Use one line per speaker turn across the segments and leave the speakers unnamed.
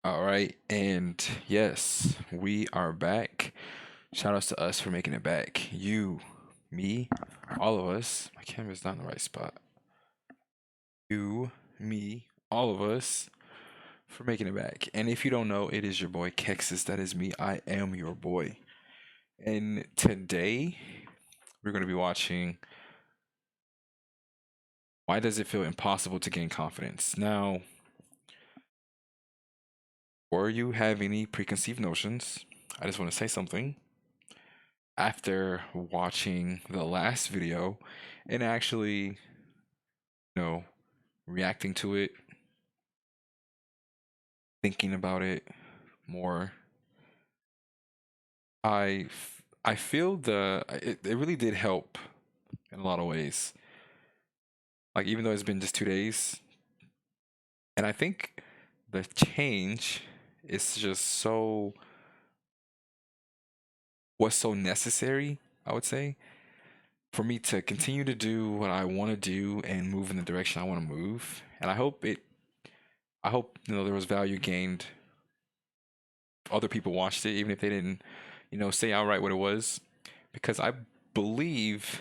All right, and yes, we are back. Shout outs to us for making it back. You, me, all of us. My camera's not in the right spot. You, me, all of us for making it back. And if you don't know, it is your boy Kexis. That is me. I am your boy. And today we're going to be watching Why Does It Feel Impossible to Gain Confidence? Now, before you have any preconceived notions, I just want to say something. After watching the last video and actually, know, reacting to it, thinking about it more, I feel it really did help in a lot of ways. Like even though it's been just 2 days, and I think the change is just so was so necessary, I would say, for me to continue to do what I want to do and move in the direction I want to move. And I hope there was value gained. Other people watched it, even if they didn't, say outright what it was, because I believe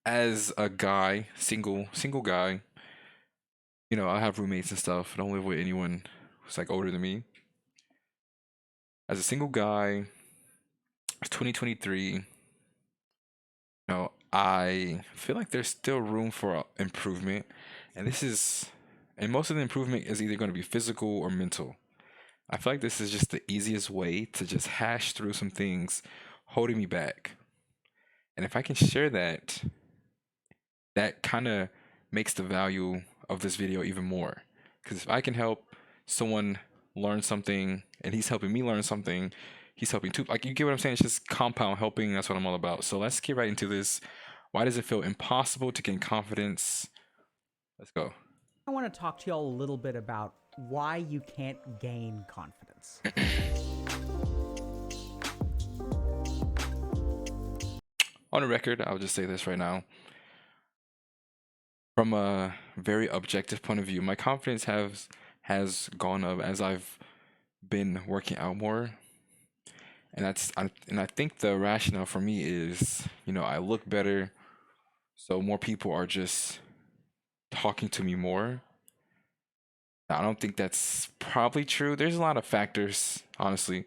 as a guy, single guy, I have roommates and stuff. I don't live with anyone who's like older than me. As a single guy, it's 2023. I feel like there's still room for improvement, and and most of the improvement is either going to be physical or mental. I feel like this is just the easiest way to just hash through some things holding me back. And if I can share that, that kind of makes the value of this video even more. Because if I can help someone learn something and he's helping me learn something, he's helping too. Like, you get what I'm saying? It's just compound helping. That's what I'm all about. So let's get right into this. Why does it feel impossible to gain confidence? Let's go.
I want to talk to y'all a little bit about why you can't gain confidence.
On the record, I'll just say this right now. From a very objective point of view, my confidence has gone up as I've been working out more. And I think the rationale for me is, I look better, so more people are just talking to me more. I don't think that's probably true. There's a lot of factors, honestly,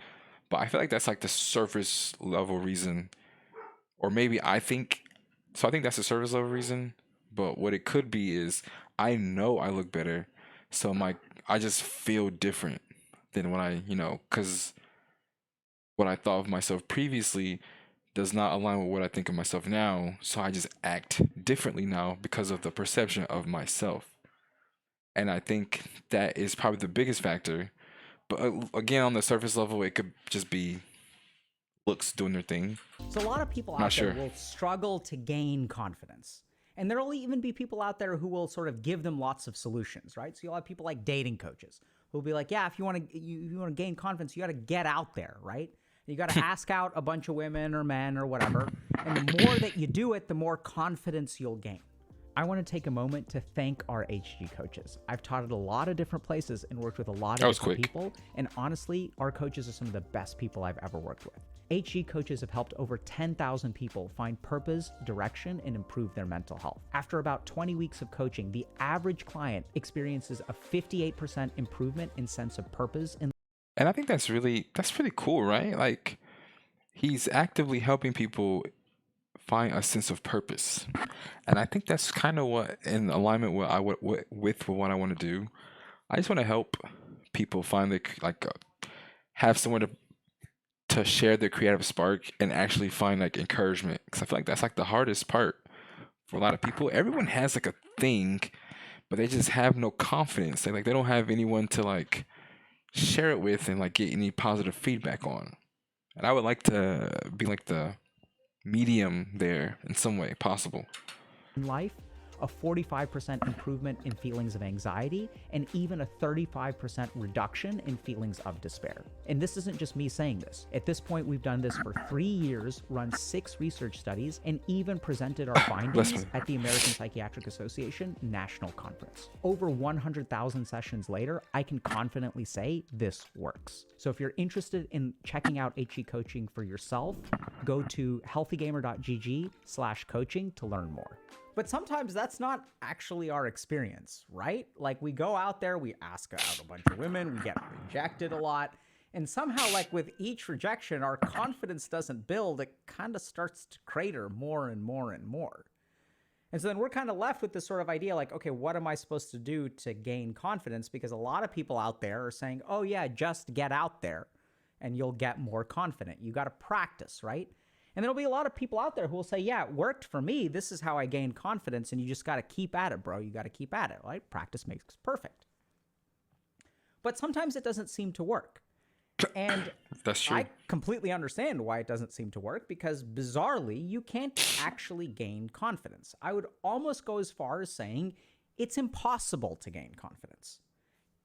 but I feel like that's like the surface level reason, or maybe I think so. I think that's the surface level reason, but what it could be is I know I look better, so I just feel different than when because what I thought of myself previously does not align with what I think of myself now. So I just act differently now because of the perception of myself. And I think that is probably the biggest factor. But again, on the surface level, it could just be looks doing their thing.
So a lot of people
I'm not
out there
sure.
will struggle to gain confidence. And there'll even be people out there who will sort of give them lots of solutions, right? So you'll have people like dating coaches who'll be like, yeah, if you want to gain confidence, you got to get out there, right? You got to ask out a bunch of women or men or whatever. And the more that you do it, the more confidence you'll gain. I want to take a moment to thank our HG coaches. I've taught at a lot of different places and worked with a lot
That
of
was
different
quick.
people. And honestly, our coaches are some of the best people I've ever worked with. HG coaches have helped over 10,000 people find purpose, direction, and improve their mental health. After about 20 weeks of coaching, the average client experiences a 58% improvement in sense of purpose.
And I think that's pretty cool, right? Like, he's actively helping people find a sense of purpose. And I think that's kind of what in alignment with with what I want to do. I just want to help people find have somewhere to share their creative spark and actually find like encouragement, because I feel like that's like the hardest part for a lot of people. Everyone has like a thing, but they just have no confidence. They don't have anyone to like share it with and like get any positive feedback on. And I would like to be like the medium there in some way possible.
In life, a 45% improvement in feelings of anxiety, and even a 35% reduction in feelings of despair. And this isn't just me saying this. At this point, we've done this for 3 years, run 6 research studies, and even presented our findings at the American Psychiatric Association National Conference. Over 100,000 sessions later, I can confidently say this works. So if you're interested in checking out HE coaching for yourself, go to healthygamer.gg/coaching to learn more. But sometimes that's not actually our experience, right? Like we go out there, we ask out a bunch of women, we get rejected a lot. And somehow, like with each rejection, our confidence doesn't build. It kind of starts to crater more and more and more. And so then we're kind of left with this sort of idea like, okay, what am I supposed to do to gain confidence? Because a lot of people out there are saying, oh yeah, just get out there and you'll get more confident. You got to practice, right? And there'll be a lot of people out there who will say, yeah, it worked for me. This is how I gained confidence. And you just got to keep at it, bro. You got to keep at it, right? Practice makes perfect. But sometimes it doesn't seem to work. And
that's true.
I completely understand why it doesn't seem to work, because bizarrely, you can't actually gain confidence. I would almost go as far as saying it's impossible to gain confidence.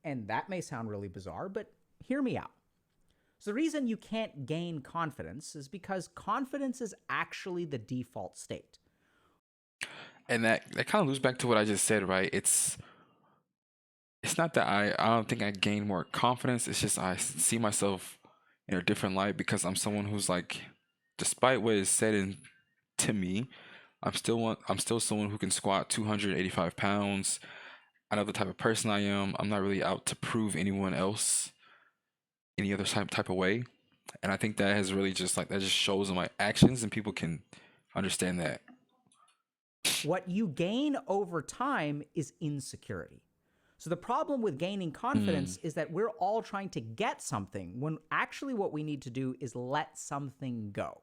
And that may sound really bizarre, but hear me out. So the reason you can't gain confidence is because confidence is actually the default state.
And that kind of loops back to what I just said, right? It's not that I don't think I gain more confidence. It's just I see myself in a different light because I'm someone who's like, despite what is said to me, I'm still someone who can squat 285 pounds. I know the type of person I am. I'm not really out to prove anyone else any other type of way. And I think that has really just like that just shows in my actions, and people can understand that.
What you gain over time is insecurity. So the problem with gaining confidence is that we're all trying to get something when actually what we need to do is let something go.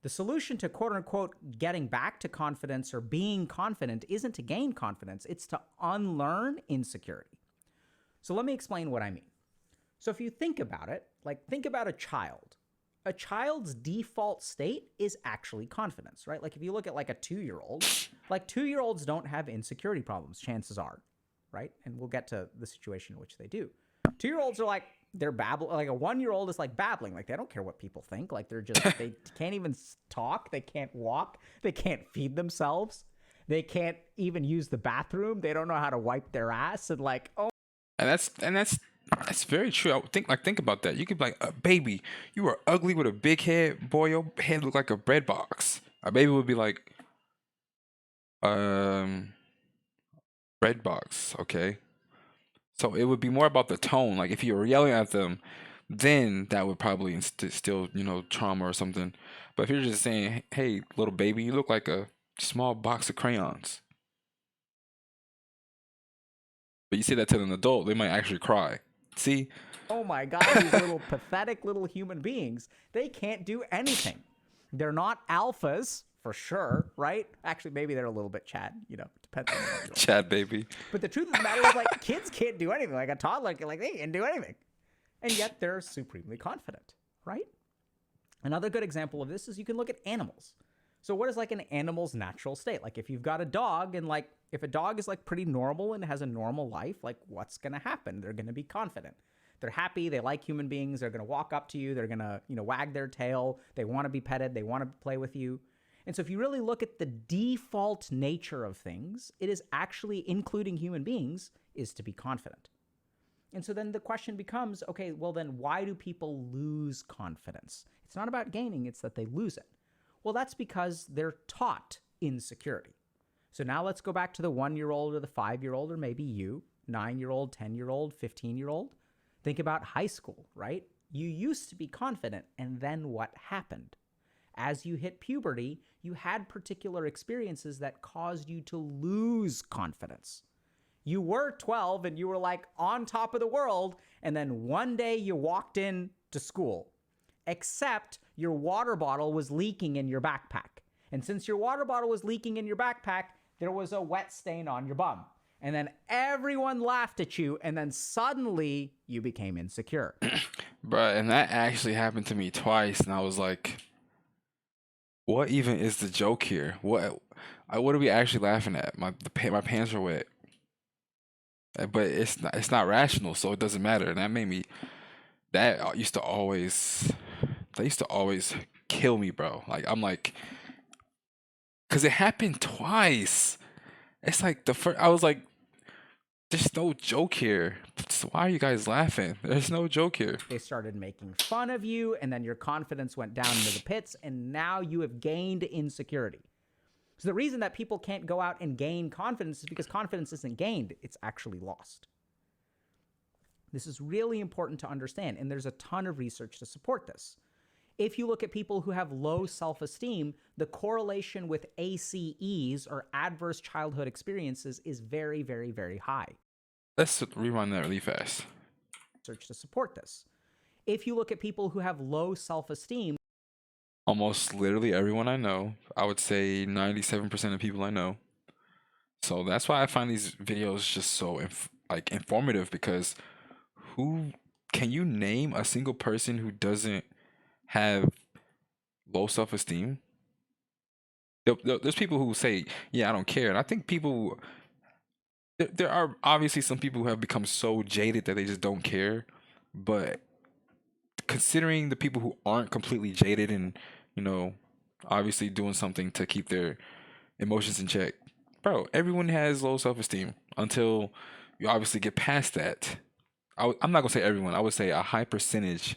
The solution to quote unquote getting back to confidence or being confident isn't to gain confidence, it's to unlearn insecurity. So let me explain what I mean. So if you think about it, like think about a child. A child's default state is actually confidence, right? Like if you look at like a 2-year-old, like 2-year-olds don't have insecurity problems, chances are, right? And we'll get to the situation in which they do. 2-year-olds are like, they're babbling, like a 1-year-old is like babbling, like they don't care what people think, like they're just, they can't even talk, they can't walk, they can't feed themselves, they can't even use the bathroom, they don't know how to wipe their ass, and like, oh.
And that's very true. Think about that. You could be like, baby, you are ugly with a big head. Boy, your head look like a bread box. A baby would be like, bread box, okay? So it would be more about the tone. Like if you were yelling at them, then that would probably instill, trauma or something. But if you're just saying, hey, little baby, you look like a small box of crayons. But you say that to an adult, they might actually cry. See?
Oh my God, these little pathetic little human beings, they can't do anything. They're not alphas, for sure, right? Actually, maybe they're a little bit Chad, depends on the
Chad baby.
But the truth of the matter is, like, kids can't do anything. Like a toddler, like they can't do anything. And yet they're supremely confident, right? Another good example of this is you can look at animals. So what is like an animal's natural state? Like if you've got a dog and like, if a dog is like pretty normal and has a normal life, like what's going to happen? They're going to be confident. They're happy. They like human beings. They're going to walk up to you. They're going to, wag their tail. They want to be petted. They want to play with you. And so if you really look at the default nature of things, it is actually, including human beings, is to be confident. And so then the question becomes, okay, well then why do people lose confidence? It's not about gaining, it's that they lose it. Well, that's because they're taught insecurity. So now let's go back to the 1-year-old or the 5-year-old, or maybe you, 9-year-old, 10-year-old, 15-year-old. Think about high school, right? You used to be confident, and then what happened? As you hit puberty, you had particular experiences that caused you to lose confidence. You were 12 and you were like on top of the world, and then one day you walked in to school, except your water bottle was leaking in your backpack. And since your water bottle was leaking in your backpack, there was a wet stain on your bum. And then everyone laughed at you, and then suddenly you became insecure.
Bruh, and that actually happened to me twice, and I was like, What even is the joke here? What are we actually laughing at? My pants are wet. But it's not rational, so it doesn't matter. And that made me that used to always that used to always kill me, bro. Like I'm like, cause it happened twice. It's like the first I was like, there's no joke here. So why are you guys laughing? There's no joke here.
They started making fun of you, and then your confidence went down into the pits, and now you have gained insecurity. So the reason that people can't go out and gain confidence is because confidence isn't gained, it's actually lost. This is really important to understand, and there's a ton of research to support this. If you look at people who have low self-esteem, the correlation with ACEs, or adverse childhood experiences, is very, very, very high.
Let's rewind that really fast.
Research to support this. If you look at people who have low self-esteem,
Almost literally everyone I know, I would say 97% of people I know. So that's why I find these videos just so like informative because who can you name a single person who doesn't have low self-esteem? There's people who say, "Yeah, I don't care," and I think there are obviously some people who have become so jaded that they just don't care. But considering the people who aren't completely jaded and you know, obviously doing something to keep their emotions in check, bro, everyone has low self-esteem until you obviously get past that. I'm not gonna say everyone. I would say a high percentage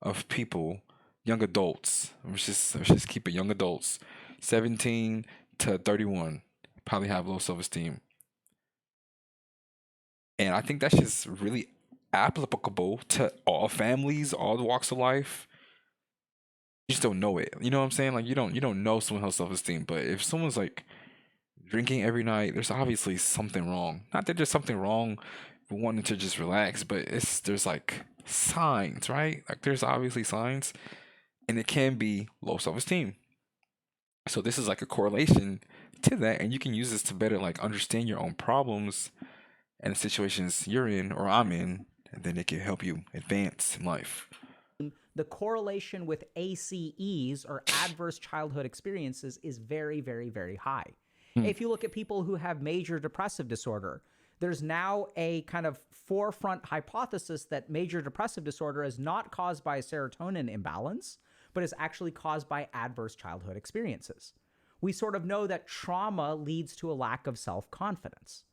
of people, young adults. Let's just keep it young adults, 17 to 31, probably have low self-esteem, and I think that's just really applicable to all families, all the walks of life. You just don't know it. You know what I'm saying? Like you don't know someone else's self-esteem, but if someone's like drinking every night, there's obviously something wrong. Not that there's something wrong with wanting to just relax, but there's like signs, right? Like there's obviously signs, and it can be low self-esteem. So this is like a correlation to that, and you can use this to better like understand your own problems and the situations you're in or I'm in, and then it can help you advance in life.
the correlation with ACEs, or adverse childhood experiences, is very, very, very high.
Hmm.
If you look at people who have major depressive disorder, there's now a kind of forefront hypothesis that major depressive disorder is not caused by a serotonin imbalance, but is actually caused by adverse childhood experiences. We sort of know that trauma leads to a lack of self-confidence.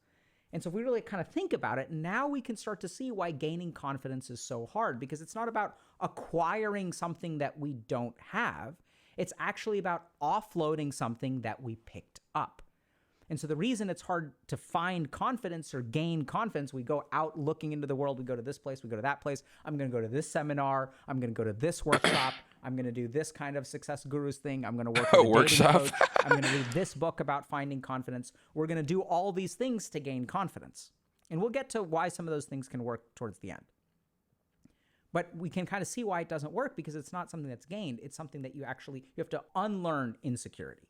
And so if we really kind of think about it, now we can start to see why gaining confidence is so hard, because it's not about acquiring something that we don't have. It's actually about offloading something that we picked up. And so the reason it's hard to find confidence or gain confidence, we go out looking into the world, we go to this place, we go to that place. I'm going to go to this seminar. I'm going to go to this workshop. I'm going to do this kind of success gurus thing. I'm going to work with
A
a dating
workshop.
coach. I'm going to read this book about finding confidence. We're going to do all these things to gain confidence. And we'll get to why some of those things can work towards the end. But we can kind of see why it doesn't work, because it's not something that's gained. It's something that you have to unlearn insecurity.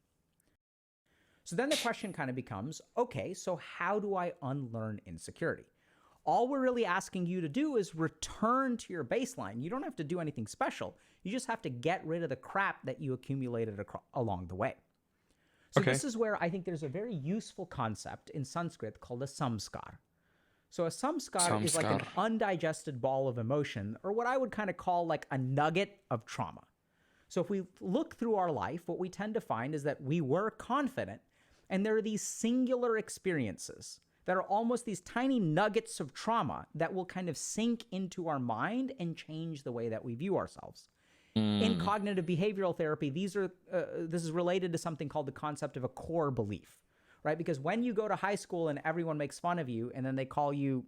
So then the question kind of becomes, okay, so how do I unlearn insecurity? All we're really asking you to do is return to your baseline. You don't have to do anything special. You just have to get rid of the crap that you accumulated along the way. So
Okay.
this is where I think there's a very useful concept in Sanskrit called a samskar. So a samskar is like an
Samskar.
undigested ball of emotion, or what I would kind of call like a nugget of trauma. So if we look through our life, what we tend to find is that we were confident, and there are these singular experiences that are almost these tiny nuggets of trauma that will kind of sink into our mind and change the way that we view ourselves. In
Mm.
cognitive behavioral therapy, this is related to something called the concept of a core belief, right? Because when you go to high school and everyone makes fun of you, and then they call you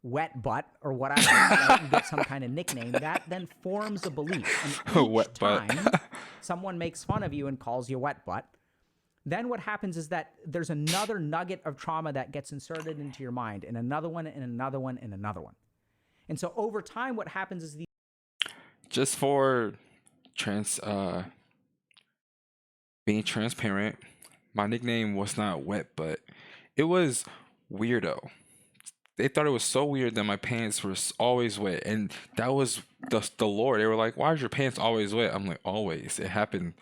wet butt or whatever, right? You get some kind of nickname, that then forms a belief. And each
Wet butt.
time someone makes fun of you and calls you wet butt, then what happens is that there's another nugget of trauma that gets inserted into your mind, and another one, and another one, and another one. And so over time, what happens is
Just for trans being transparent, my nickname was not wet, but it was weirdo. They thought it was so weird that my pants were always wet, and that was the lore. They were like, "Why is your pants always wet?" I'm like, "Always." It happened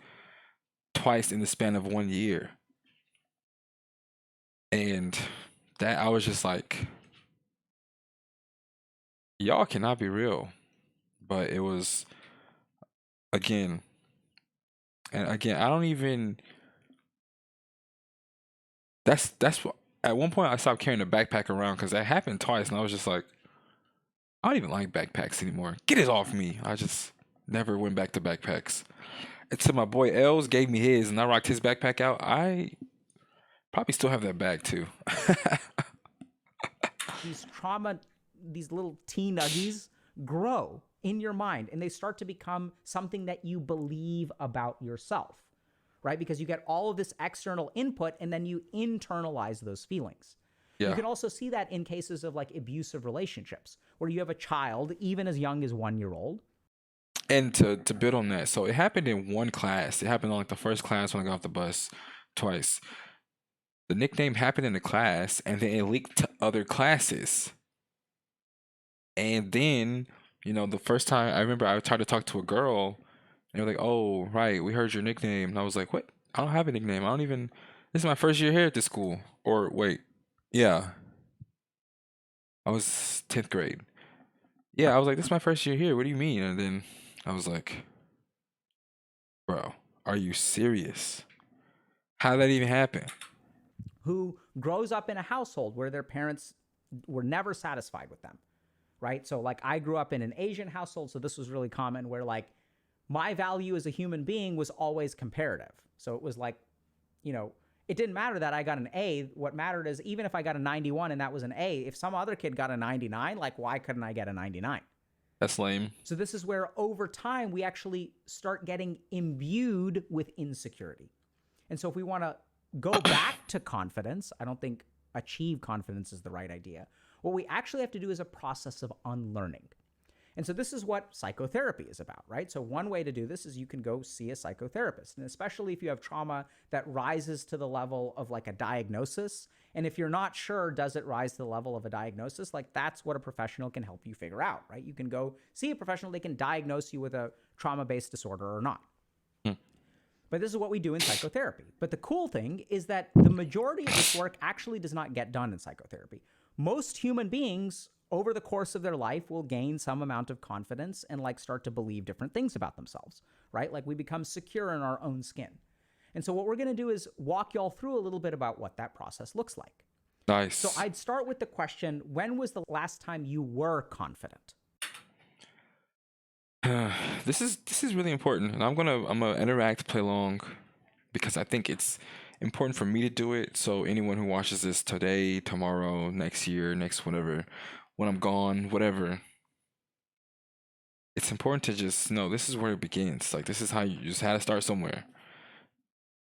twice in the span of 1 year. And that I was just like, y'all cannot be real. But it was again, and again, I don't even. That's what. At one point, I stopped carrying a backpack around because that happened twice, and I was just like, I don't even like backpacks anymore. Get it off me. I just never went back to backpacks until my boy Els gave me his, and I rocked his backpack out. I probably still have that bag too.
These trauma, these little tea nuggies grow in your mind and they start to become something that you believe about yourself, right? Because you get all of this external input and then you internalize those feelings. You
Yeah.
can also see that in cases of like abusive relationships where you have a child, even as young as 1 year old.
And to build on that, so it happened in one class. It happened on like the first class when I got off the bus twice. The nickname happened in the class, and then it leaked to other classes. And then, the first time I remember I tried to talk to a girl, and they were like, "Oh, right, we heard your nickname." And I was like, "What? I don't have a nickname. I don't even. This is my first year here at this school." Or wait, yeah, I was 10th grade. Yeah, I was like, "This is my first year here. What do you mean?" And then I was like, "Bro, are you serious? How did that even happen?"
Who grows up in a household where their parents were never satisfied with them, right? So, like, I grew up in an Asian household, so this was really common where, like, my value as a human being was always comparative. So it was like, it didn't matter that I got an A. What mattered is even if I got a 91 and that was an A, if some other kid got a 99, like, why couldn't I get a 99?
That's lame.
So this is where over time we actually start getting imbued with insecurity. And so if we want to go back to confidence, I don't think achieve confidence is the right idea. What we actually have to do is a process of unlearning. And so this is what psychotherapy is about, right? So one way to do this is you can go see a psychotherapist. And especially if you have trauma that rises to the level of like a diagnosis. And if you're not sure, does it rise to the level of a diagnosis? Like that's what a professional can help you figure out, right? You can go see a professional. They can diagnose you with a trauma-based disorder or not.
Hmm.
But this is what we do in psychotherapy. But the cool thing is that the majority of this work actually does not get done in psychotherapy. Most human beings over the course of their life will gain some amount of confidence and like start to believe different things about themselves, right? Like we become secure in our own skin. And so what we're going to do is walk y'all through a little bit about what that process looks like. So
Nice.
I'd start with the question, when was the last time you were confident?
This is really important, and I'm gonna interact, play along, because I think it's important for me to do it. So anyone who watches this today, tomorrow, next year, next whatever, when I'm gone, whatever, it's important to just know this is where it begins. Like this is how you just had to start somewhere.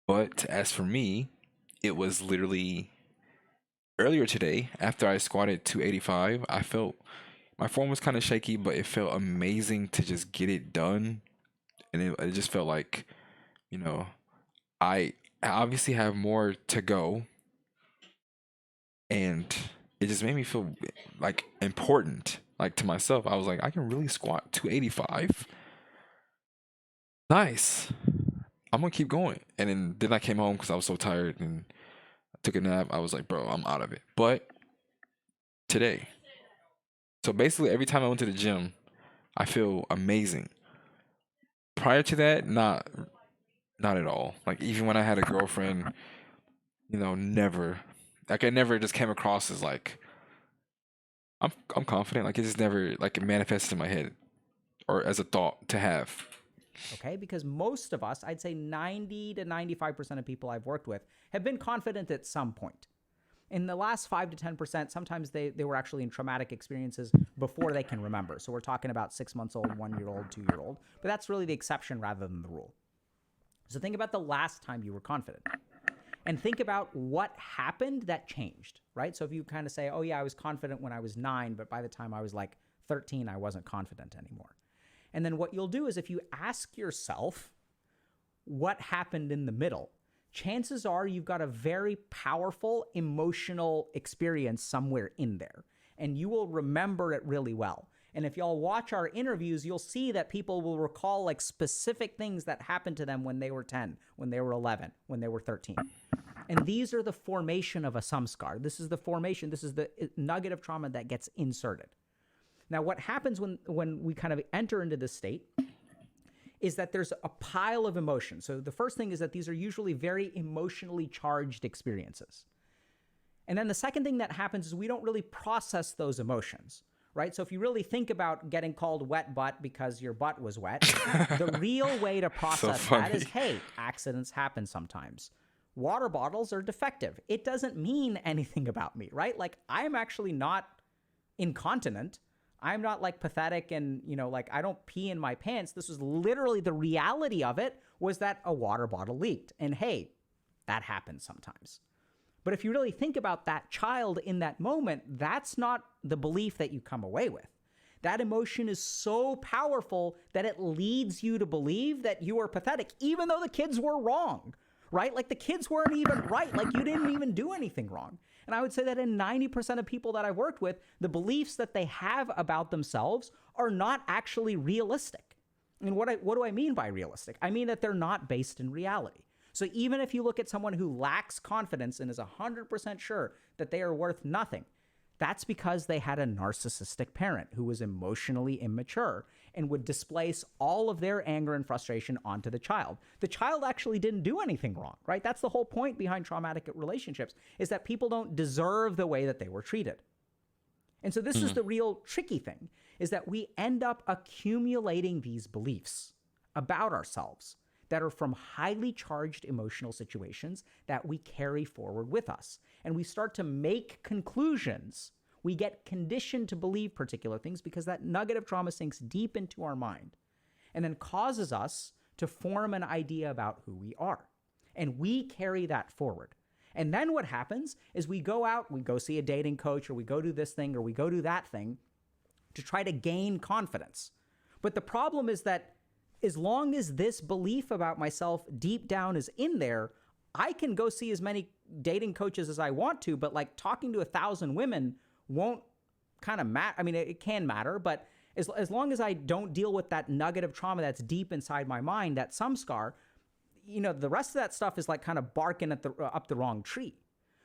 But as for me, it was literally earlier today after I squatted 285. I felt my form was kind of shaky, but it felt amazing to just get it done, and it just felt like you know I obviously have more to go, and it just made me feel like important, like to myself. I was like, I can really squat 285. Nice. I'm gonna keep going. And then I came home because I was so tired and I took a nap. I was like, bro, I'm out of it. But today, so basically every time I went to the gym, I feel amazing. Prior to that, not at all. Like even when I had a girlfriend, never. Like I never just came across as like I'm confident. Like it just never like it manifests in my head or as a thought to have.
Okay, because most of us, I'd say 90 to 95% of people I've worked with have been confident at some point. In the last 5 to 10%, sometimes they were actually in traumatic experiences before they can remember. So we're talking about 6 months old, 1 year old, 2 year old. But that's really the exception rather than the rule. So think about the last time you were confident and think about what happened that changed, right? So if you kind of say, oh yeah, I was confident when I was 9, but by the time I was like 13, I wasn't confident anymore. And then what you'll do is if you ask yourself what happened in the middle, chances are you've got a very powerful emotional experience somewhere in there, and you will remember it really well. And if y'all watch our interviews, you'll see that people will recall like specific things that happened to them when they were 10, when they were 11, when they were 13. And these are the formation of a samskar. This is the formation. This is the nugget of trauma that gets inserted. Now, what happens when we kind of enter into this state is that there's a pile of emotions. So the first thing is that these are usually very emotionally charged experiences. And then the second thing that happens is we don't really process those emotions, right? So if you really think about getting called wet butt because your butt was wet, the real way to process that is, hey, accidents happen sometimes. Water bottles are defective. It doesn't mean anything about me, right? Like, I'm actually not incontinent. I'm not like pathetic and, like I don't pee in my pants. This was literally the reality of it, was that a water bottle leaked. And hey, that happens sometimes. But if you really think about that child in that moment, that's not the belief that you come away with. That emotion is so powerful that it leads you to believe that you are pathetic, even though the kids were wrong, right? Like the kids weren't even right. Like you didn't even do anything wrong. And I would say that in 90% of people that I've worked with, the beliefs that they have about themselves are not actually realistic. And what do I mean by realistic? I mean that they're not based in reality. So even if you look at someone who lacks confidence and is 100% sure that they are worth nothing, that's because they had a narcissistic parent who was emotionally immature and would displace all of their anger and frustration onto the child. The child actually didn't do anything wrong, right? That's the whole point behind traumatic relationships, is that people don't deserve the way that they were treated. And so this is the real tricky thing, is that we end up accumulating these beliefs about ourselves that are from highly charged emotional situations that we carry forward with us. And we start to make conclusions. We get conditioned to believe particular things because that nugget of trauma sinks deep into our mind and then causes us to form an idea about who we are. And we carry that forward. And then what happens is we go out, we go see a dating coach, or we go do this thing, or we go do that thing to try to gain confidence. But the problem is that as long as this belief about myself deep down is in there, I can go see as many dating coaches as I want to, but like talking to 1,000 women won't kind of matter. I mean, it can matter, but as long as I don't deal with that nugget of trauma that's deep inside my mind, that samskar, the rest of that stuff is like kind of barking at up the wrong tree.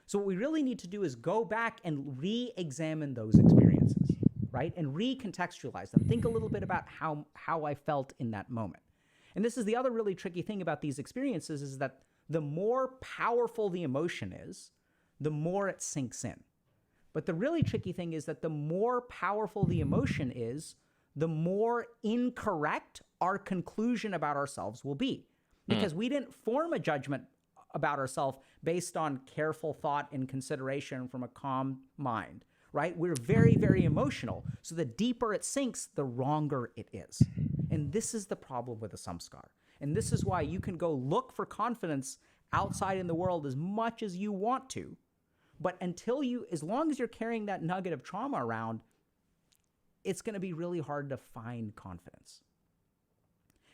So what we really need to do is go back and re-examine those experiences, right? And recontextualize them. Think a little bit about how I felt in that moment. And this is the other really tricky thing about these experiences, is that the more powerful the emotion is, the more it sinks in. But the really tricky thing is that the more powerful the emotion is, the more incorrect our conclusion about ourselves will be. Because we didn't form a judgment about ourselves based on careful thought and consideration from a calm mind, right? We're very, very emotional. So the deeper it sinks, the wronger it is. And this is the problem with a samskar. And this is why you can go look for confidence outside in the world as much as you want to. But as long as you're carrying that nugget of trauma around, it's going to be really hard to find confidence.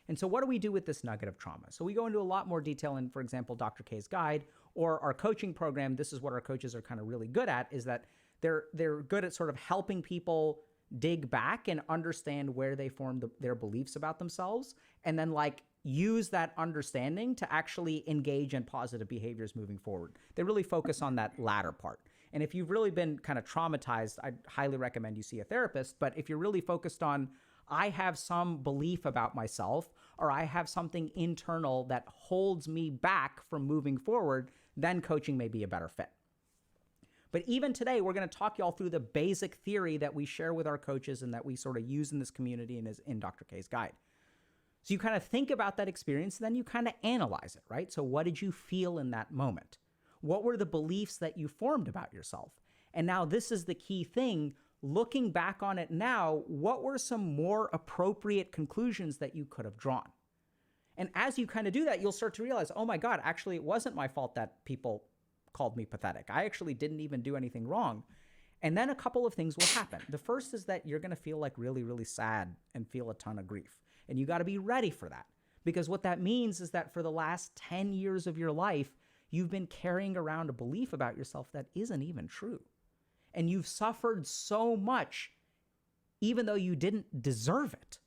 And so what do we do with this nugget of trauma? So we go into a lot more detail in, for example, Dr. K's guide or our coaching program. This is what our coaches are kind of really good at, is that they're good at sort of helping people dig back and understand where they formed their beliefs about themselves, and then like use that understanding to actually engage in positive behaviors moving forward. They really focus on that latter part. And if you've really been kind of traumatized, I'd highly recommend you see a therapist. But if you're really focused on, I have some belief about myself, or I have something internal that holds me back from moving forward, then coaching may be a better fit. But even today, we're going to talk y'all through the basic theory that we share with our coaches and that we sort of use in this community and is in Dr. K's guide. So you kind of think about that experience, and then you kind of analyze it, right? So what did you feel in that moment? What were the beliefs that you formed about yourself? And now this is the key thing. Looking back on it now, what were some more appropriate conclusions that you could have drawn? And as you kind of do that, you'll start to realize, oh my God, actually, it wasn't my fault that people called me pathetic. I actually didn't even do anything wrong. And then a couple of things will happen. The first is that you're going to feel like really, really sad and feel a ton of grief. And you got to be ready for that. Because what that means is that for the last 10 years of your life, you've been carrying around a belief about yourself that isn't even true. And you've suffered so much even though you didn't deserve it.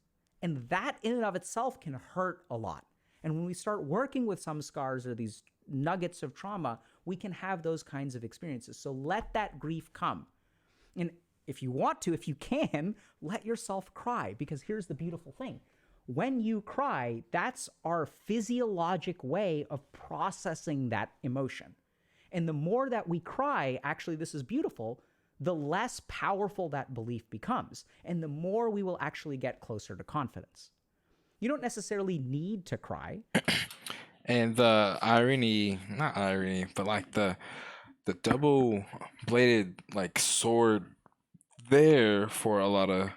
And that in and of itself can hurt a lot. And when we start working with some scars or these nuggets of trauma, we can have those kinds of experiences. So let that grief come. And if you want to, if you can, let yourself cry, because here's the beautiful thing. When you cry, that's our physiologic way of processing that emotion. And the more that we cry, actually, this is beautiful, the less powerful that belief becomes. And the more we will actually get closer to confidence. You don't necessarily need to cry.
And the irony, not irony, but like the double bladed like sword there for a lot of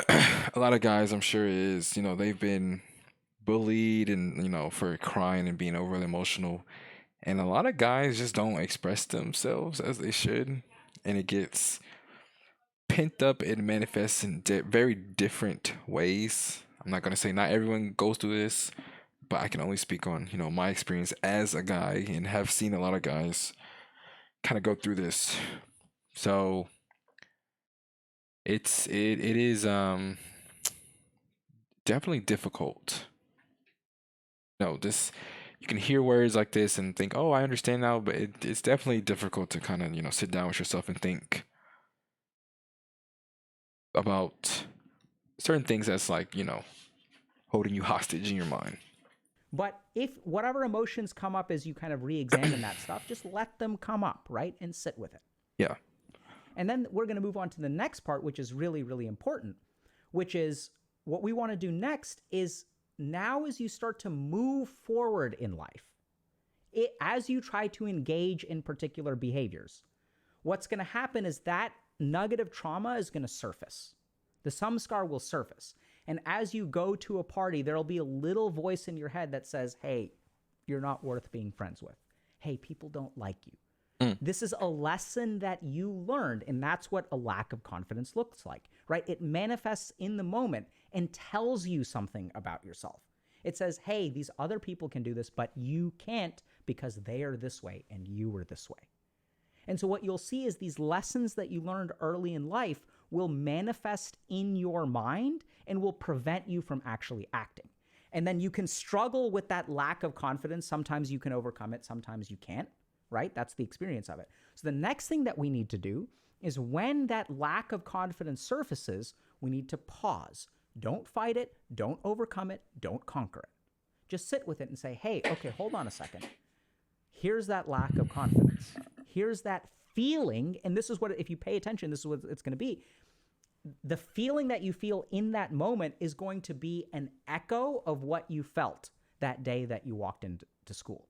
a lot of guys, I'm sure is, they've been bullied and, for crying and being overly emotional. And a lot of guys just don't express themselves as they should. And it gets pent up and manifests in very different ways. I'm not going to say not everyone goes through this, but I can only speak on, my experience as a guy and have seen a lot of guys kind of go through this. So it is definitely difficult. No, this you can hear words like this and think, "Oh, I understand now," but it's definitely difficult to kind of, sit down with yourself and think about certain things that's like, holding you hostage in your mind.
But if whatever emotions come up as you kind of re-examine that stuff, just let them come up, right? And sit with it.
Yeah.
And then we're going to move on to the next part, which is really, really important, which is what we want to do next is now as you start to move forward in life, as you try to engage in particular behaviors, what's going to happen is that nugget of trauma is going to surface. The samskar will surface. And as you go to a party, there'll be a little voice in your head that says, hey, you're not worth being friends with. Hey, people don't like you.
Mm.
This is a lesson that you learned, and that's what a lack of confidence looks like, right? It manifests in the moment and tells you something about yourself. It says, hey, these other people can do this, but you can't because they are this way and you are this way. And so what you'll see is these lessons that you learned early in life will manifest in your mind and will prevent you from actually acting. And then you can struggle with that lack of confidence. Sometimes you can overcome it, sometimes you can't, right? That's the experience of it. So the next thing that we need to do is when that lack of confidence surfaces, we need to pause. Don't fight it, don't overcome it, don't conquer it. Just sit with it and say, hey, okay, hold on a second. Here's that lack of confidence. Here's that feeling, and this is what, if you pay attention, this is what it's going to be. The feeling that you feel in that moment is going to be an echo of what you felt that day that you walked into school.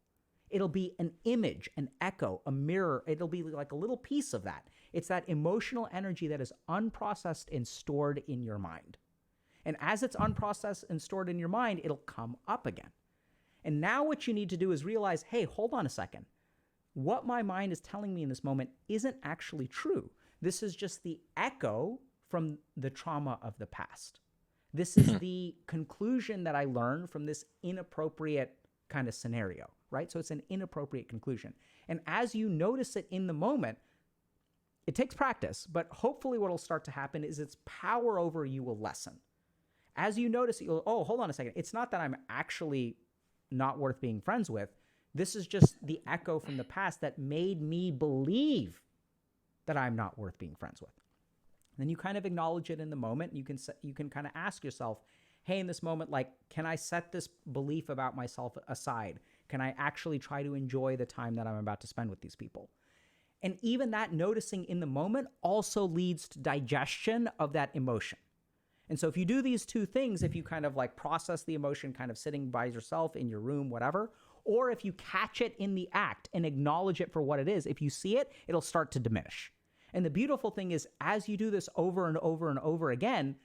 It'll be an image, an echo, a mirror. It'll be like a little piece of that. It's that emotional energy that is unprocessed and stored in your mind. And as it's unprocessed and stored in your mind, it'll come up again. And now what you need to do is realize, hey, hold on a second. What my mind is telling me in this moment isn't actually true. This is just the echo from the trauma of the past. This is the conclusion that I learned from this inappropriate kind of scenario, right? So it's an inappropriate conclusion. And as you notice it in the moment, it takes practice, but hopefully what will start to happen is its power over you will lessen. As you notice it, you'll, oh, hold on a second. It's not that I'm actually not worth being friends with. This is just the echo from the past that made me believe that I'm not worth being friends with. Then you kind of acknowledge it in the moment. You can kind of ask yourself, hey, in this moment, like, can I set this belief about myself aside? Can I actually try to enjoy the time that I'm about to spend with these people? And even that noticing in the moment also leads to digestion of that emotion. And so if you do these two things, if you kind of like process the emotion kind of sitting by yourself in your room, whatever, or if you catch it in the act and acknowledge it for what it is, if you see it, it'll start to diminish. And the beautiful thing is, as you do this over and over and over again,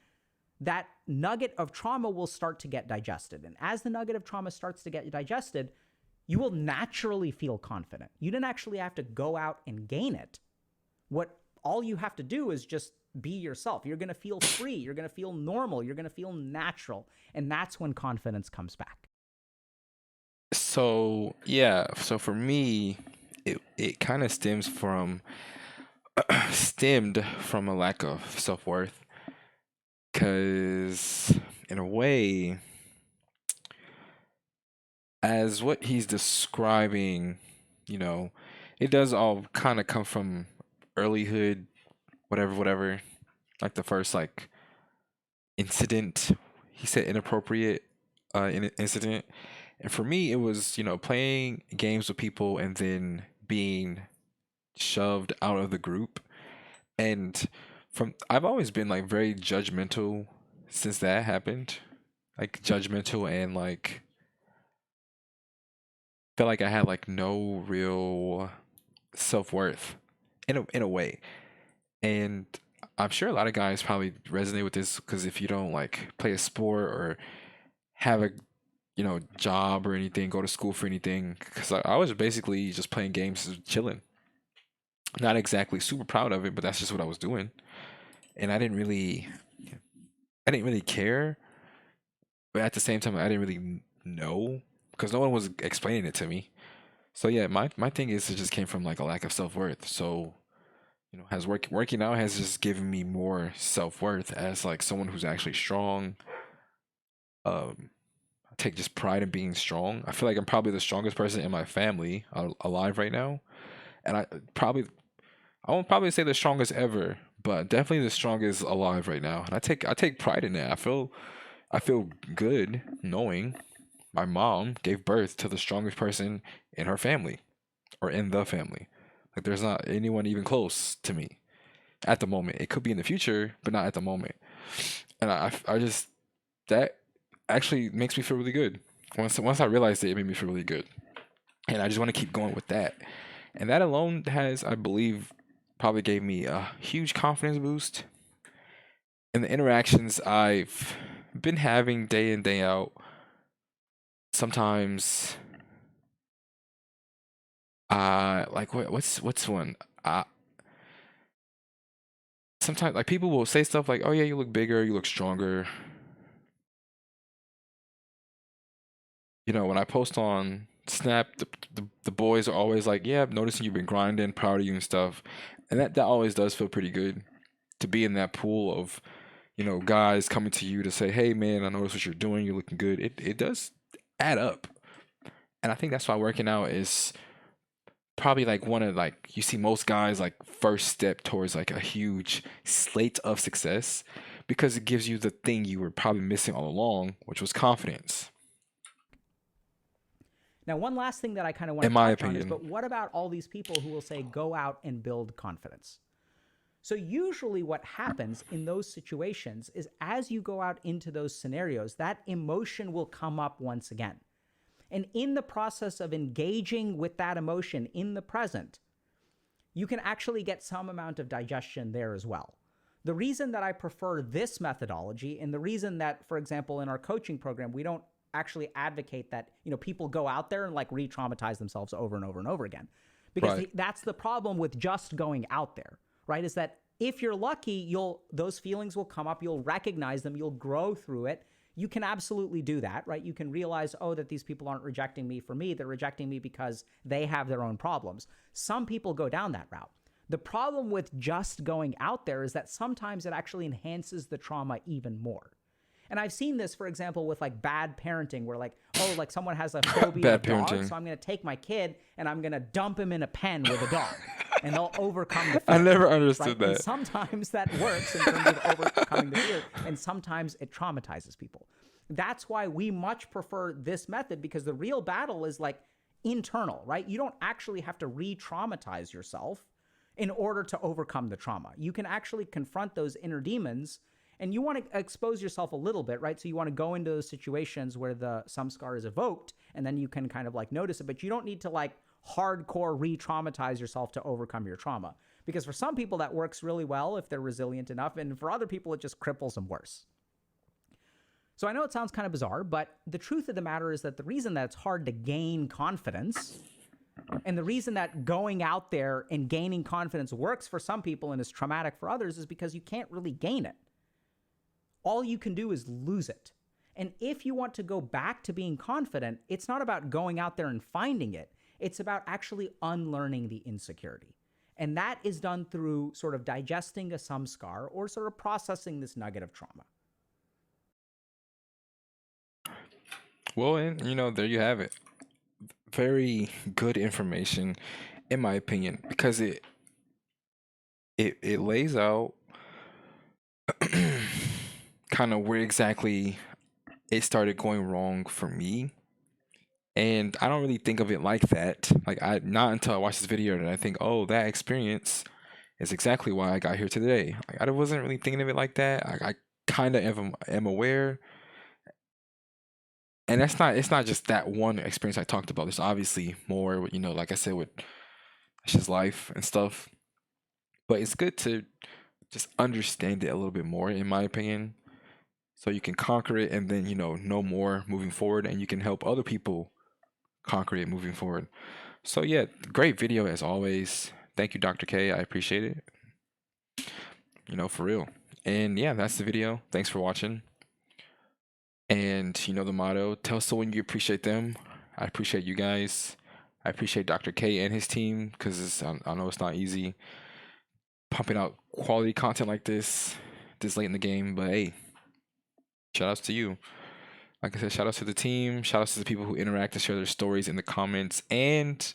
that nugget of trauma will start to get digested. And as the nugget of trauma starts to get digested, you will naturally feel confident. You didn't actually have to go out and gain it. All you have to do is just be yourself. You're going to feel free. You're going to feel normal. You're going to feel natural. And that's when confidence comes back.
So, yeah, so for me, it kind of stems from stemmed from a lack of self worth. Because, in a way, as what he's describing, you know, it does all kind of come from earlyhood, whatever, whatever. Like the first like incident, he said inappropriate incident, and for me, it was playing games with people and then being shoved out of the group. And from I've always been like very judgmental since that happened, like judgmental and like felt like I had like no real self worth in a way. And I'm sure a lot of guys probably resonate with this because if you don't like play a sport or have a job or anything, go to school for anything, because I was basically just playing games, chilling. Not exactly super proud of it, but that's just what I was doing, and I didn't really care, but at the same time, I didn't really know because no one was explaining it to me. So yeah, my thing is it just came from like a lack of self worth. So has working out has just given me more self worth as like someone who's actually strong. Um, I take just pride in being strong. I feel like I'm probably the strongest person in my family alive right now, and probably I won't probably say the strongest ever, but definitely the strongest alive right now. And I take pride in that. I feel good knowing my mom gave birth to the strongest person in her family or in the family. Like there's not anyone even close to me at the moment. It could be in the future, but not at the moment. And I just that actually makes me feel really good. Once I realized it, it made me feel really good, and I just want to keep going with that. And that alone has, I believe, probably gave me a huge confidence boost. And the interactions I've been having day in day out, sometimes, like what's one? Uh, Sometimes like people will say stuff like, "Oh yeah, you look bigger, you look stronger." When I post on Snap, the boys are always like, "Yeah, I'm noticing you've been grinding, proud of you and stuff," and that always does feel pretty good to be in that pool of guys coming to you to say, "Hey man, I noticed what you're doing, you're looking good." It does add up, and I think that's why working out is probably like one of like you see most guys like first step towards like a huge slate of success because it gives you the thing you were probably missing all along, which was confidence,
Now, one last thing that I kind of
in
want to
my
touch on is,
opinion.
but what about all these people who will say, go out and build confidence? So, usually, what happens in those situations is as you go out into those scenarios, that emotion will come up once again. And in the process of engaging with that emotion in the present, you can actually get some amount of digestion there as well. The reason that I prefer this methodology, and the reason that, for example, in our coaching program, we don't actually advocate that people go out there and like re-traumatize themselves over and over and over again, because
Right.
that's the problem with just going out there, right? Is that if you're lucky, those feelings will come up, you'll recognize them, you'll grow through it. You can absolutely do that, right? You can realize, oh, that these people aren't rejecting me for me. They're rejecting me because they have their own problems. Some people go down that route. The problem with just going out there is that sometimes it actually enhances the trauma even more. And I've seen this, for example, with like bad parenting, where like, oh, like someone has a phobia
Bad
of dogs,
parenting.
so I'm going to take my kid and I'm going to dump him in a pen with a dog, and they'll overcome the
I
fear,
never
right?
understood
And
that.
sometimes that works in terms of overcoming the fear, and sometimes it traumatizes people. That's why we much prefer this method, because the real battle is like internal, right? You don't actually have to re-traumatize yourself in order to overcome the trauma. You can actually confront those inner demons, and you want to expose yourself a little bit, right? So you want to go into those situations where the samskar is evoked, and then you can kind of like notice it, but you don't need to like hardcore re-traumatize yourself to overcome your trauma. Because for some people that works really well if they're resilient enough, and for other people it just cripples them worse. So I know it sounds kind of bizarre, but the truth of the matter is that the reason that it's hard to gain confidence, and the reason that going out there and gaining confidence works for some people and is traumatic for others, is because you can't really gain it. All you can do is lose it. And if you want to go back to being confident, it's not about going out there and finding it. It's about actually unlearning the insecurity. And that is done through sort of digesting a samskar or sort of processing this nugget of trauma.
Well, and there you have it. Very good information, in my opinion, because it lays out kind of where exactly it started going wrong for me. And I don't really think of it like that. Like, I not until I watch this video did I think, oh, that experience is exactly why I got here today. Like, I wasn't really thinking of it like that. I kind of am aware, and it's not just that one experience I talked about. There's obviously more, like I said, with just life and stuff. But it's good to just understand it a little bit more, in my opinion, so you can conquer it and then know more moving forward, and you can help other people conquer it moving forward. So yeah, great video as always. Thank you, Dr. K. I appreciate it. For real. And yeah, that's the video. Thanks for watching. And the motto, tell someone you appreciate them. I appreciate you guys. I appreciate Dr. K and his team because I know it's not easy pumping out quality content like this late in the game. But hey, shout outs to you. Like I said, shout outs to the team. Shout outs to the people who interact and share their stories in the comments. And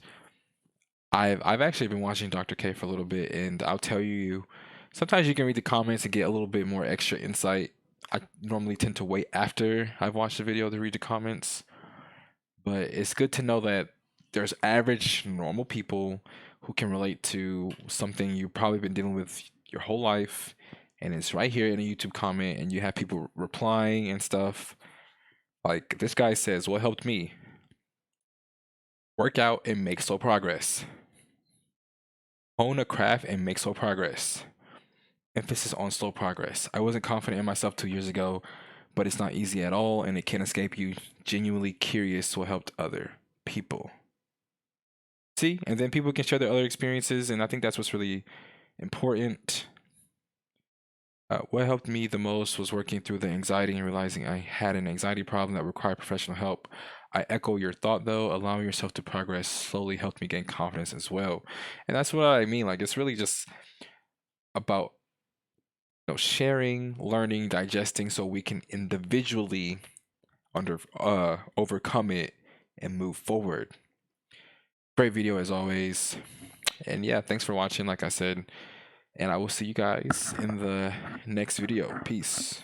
I've actually been watching Dr. K for a little bit, and I'll tell you, sometimes you can read the comments and get a little bit more extra insight. I normally tend to wait after I've watched the video to read the comments, but it's good to know that there's average normal people who can relate to something you've probably been dealing with your whole life, and it's right here in a YouTube comment, and you have people replying and stuff. Like this guy says, what helped me? Work out and make slow progress. Hone a craft and make slow progress. Emphasis on slow progress. I wasn't confident in myself 2 years ago, but it's not easy at all, and it can't escape you. Genuinely curious what helped other people. See, and then people can share their other experiences, and I think that's what's really important. What helped me the most was working through the anxiety and realizing I had an anxiety problem that required professional help. I echo your thought though, allowing yourself to progress slowly helped me gain confidence as well. And that's what I mean. Like, it's really just about sharing, learning, digesting, so we can individually overcome it and move forward. Great video as always. And yeah, thanks for watching, like I said. And I will see you guys in the next video. Peace.